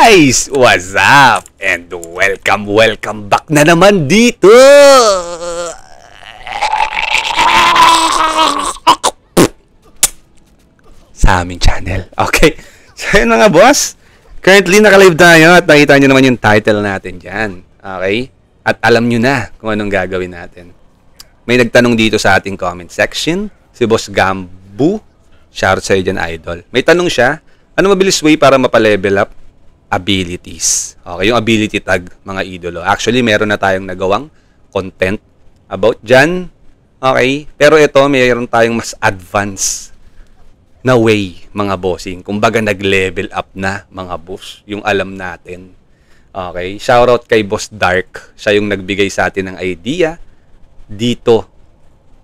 guys! What's up? And welcome back na naman dito! Sa aming channel. Okay. So yun mga boss. Currently nakalive tayo at nakita nyo naman yung title natin dyan. Okay? At alam nyo na kung anong gagawin natin. May nagtanong dito sa ating comment section. Si Boss Gambu. Shout sa'yo dyan, idol. May tanong siya. Ano mabilis way para mapalevel up? Abilities. Okay, yung ability tag, mga idolo. Actually, meron na tayong nagawang content about dyan. Okay, pero ito, mayroon tayong mas advanced na way, mga bossing. Kumbaga, nag-level up na, mga boss, yung alam natin. Okay, shoutout kay Boss Dark. Siya yung nagbigay sa atin ng idea dito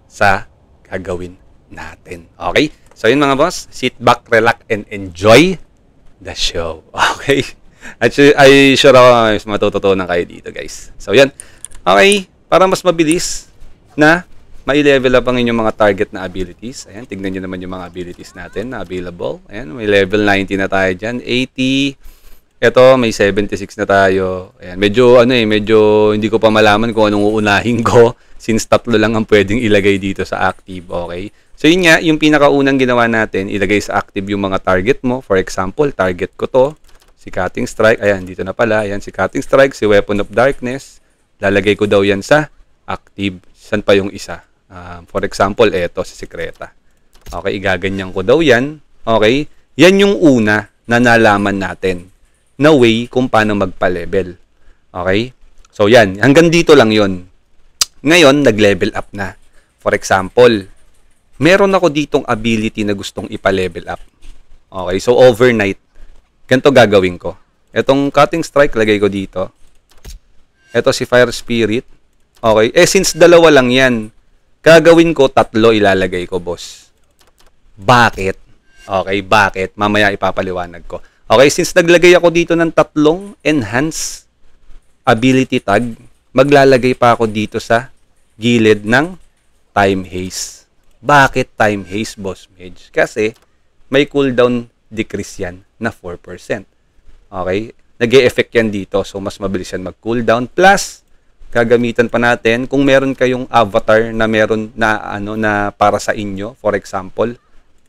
sa gagawin natin. Okay, so yun mga boss, sit back, relax, and enjoy the show. Okay? Actually, ay sure ako mas matututunan kayo dito, guys. So, yan. Okay. Para mas mabilis na mai-level up ang inyong mga target na abilities. Ayan. Tignan nyo naman yung mga abilities natin na available. Ayan. May level 90 na tayo dyan. 80. Ito, may 76 na tayo. Ayan. Medyo hindi ko pa malaman kung anong uunahin ko since tatlo lang ang pwedeng ilagay dito sa active. Okay? So, yun nga, yung pinakaunang ginawa natin, ilagay sa active yung mga target mo. For example, target ko to, si Cutting Strike. Ayan, dito na pala. Ayan, si Cutting Strike, si Weapon of Darkness. Lalagay ko daw yan sa active. San pa yung isa? For example, eto, si Secreta. Okay, igaganyan ko daw yan. Okay, yan yung una na nalaman natin na way kung paano magpa-level. Okay, so yan, hanggang dito lang yon. Ngayon, nag-level up na. For example, meron ako ditong ability na gustong ipa-level up. Okay, so overnight, ganito gagawin ko. Etong Cutting Strike, lagay ko dito. Ito si Fire Spirit. Okay, since dalawa lang yan, gagawin ko, tatlo ilalagay ko, boss. Bakit? Okay, bakit? Mamaya ipapaliwanag ko. Okay, since naglagay ako dito ng tatlong enhance ability tag, maglalagay pa ako dito sa gilid ng Time Haze. Bakit Time Haze, Boss Medj? Kasi may cooldown decrease yan na 4%. Okay? Nag-e-effect yan dito. So, mas mabilis yan mag-cooldown. Plus, gagamitan pa natin kung meron kayong avatar na meron na para sa inyo. For example,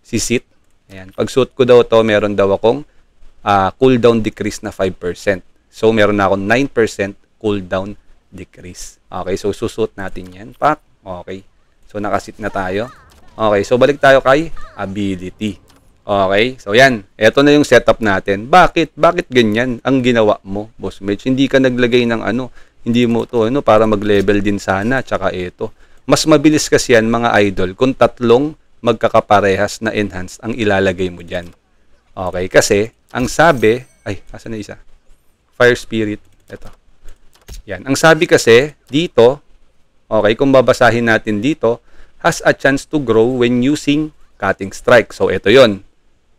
si Sith. Ayan. Pag suit ko daw to, meron daw akong cooldown decrease na 5%. So, meron na akong 9% cooldown decrease. Okay? So, susuot natin yan. Pak. Okay. So, nakasit na tayo. Okay. So, balik tayo kay ability. Okay. So, yan. Ito na yung setup natin. Bakit? Bakit ganyan ang ginawa mo, Boss Medj? Hindi ka naglagay ng hindi mo to para mag-level din sana. Tsaka ito. Mas mabilis kasi yan, mga idol, kung tatlong magkakaparehas na enhanced ang ilalagay mo dyan. Okay. Kasi, ang sabi, asan na isa? Fire Spirit. Ito. Yan. Ang sabi kasi, dito, okay, kung babasahin natin dito, has a chance to grow when using Cutting Strike. So, ito yon.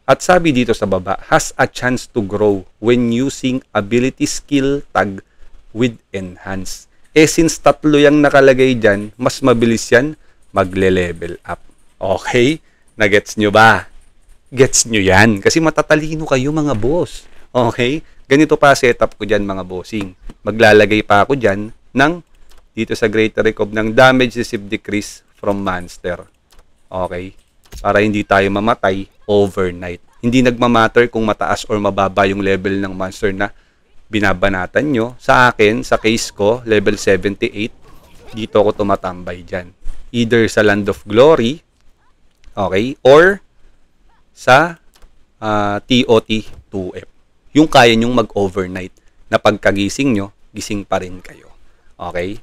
At sabi dito sa baba, has a chance to grow when using ability skill tag with enhance. Since tatlo yung nakalagay dyan, mas mabilis yan magle-level up. Okay? Nagets nyo ba? Gets nyo yan? Kasi matatalino kayo, mga boss. Okay? Ganito pa setup ko dyan, mga bossing. Maglalagay pa ako dyan ng dito sa Greater Recob ng damage received decrease from monster. Okay? Para hindi tayo mamatay overnight. Hindi nagmamatter kung mataas or mababa yung level ng monster na binabanatan nyo. Sa akin, sa case ko, level 78, dito ako tumatambay dyan. Either sa Land of Glory, okay, or sa TOT 2F. Yung kaya nyong mag-overnight na pagkagising nyo, gising pa rin kayo. Okay?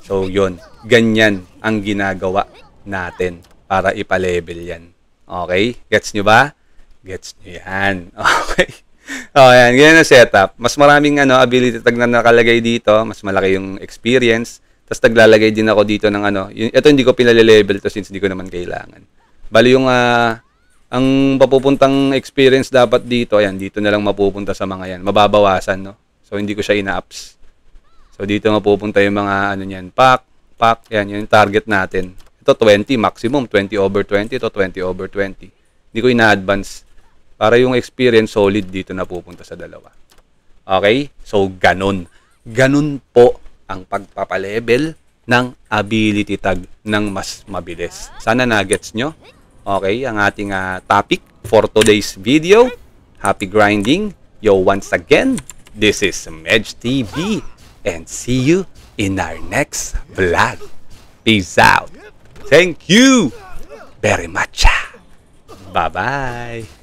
So, yun. Ganyan ang ginagawa natin para ipa-level yan. Okay? Gets nyo ba? Gets nyo yan. Okay? O, yan. Ganyan ang setup. Mas maraming ability tag na nakalagay dito. Mas malaki yung experience. Tapos naglalagay din ako dito ng ito hindi ko pinale-level to since hindi ko naman kailangan. Bali yung ang papupuntang experience dapat dito, ayan, dito na lang mapupunta sa mga yan. Mababawasan, no? So, hindi ko siya ina-ups. So, dito mapupunta yung mga niyan. Pack, yan, yung target natin. Ito 20 maximum, 20/20, ito 20/20. Hindi ko ina-advance para yung experience solid dito na pupunta sa dalawa. Okay? So, ganun. Ganun po ang pagpapalevel ng ability tag ng mas mabilis. Sana na-gets nyo. Okay, ang ating topic for today's video. Happy grinding. Yo, once again, this is Medj TV. And see you in our next vlog. Peace out. Thank you very much. Bye-bye.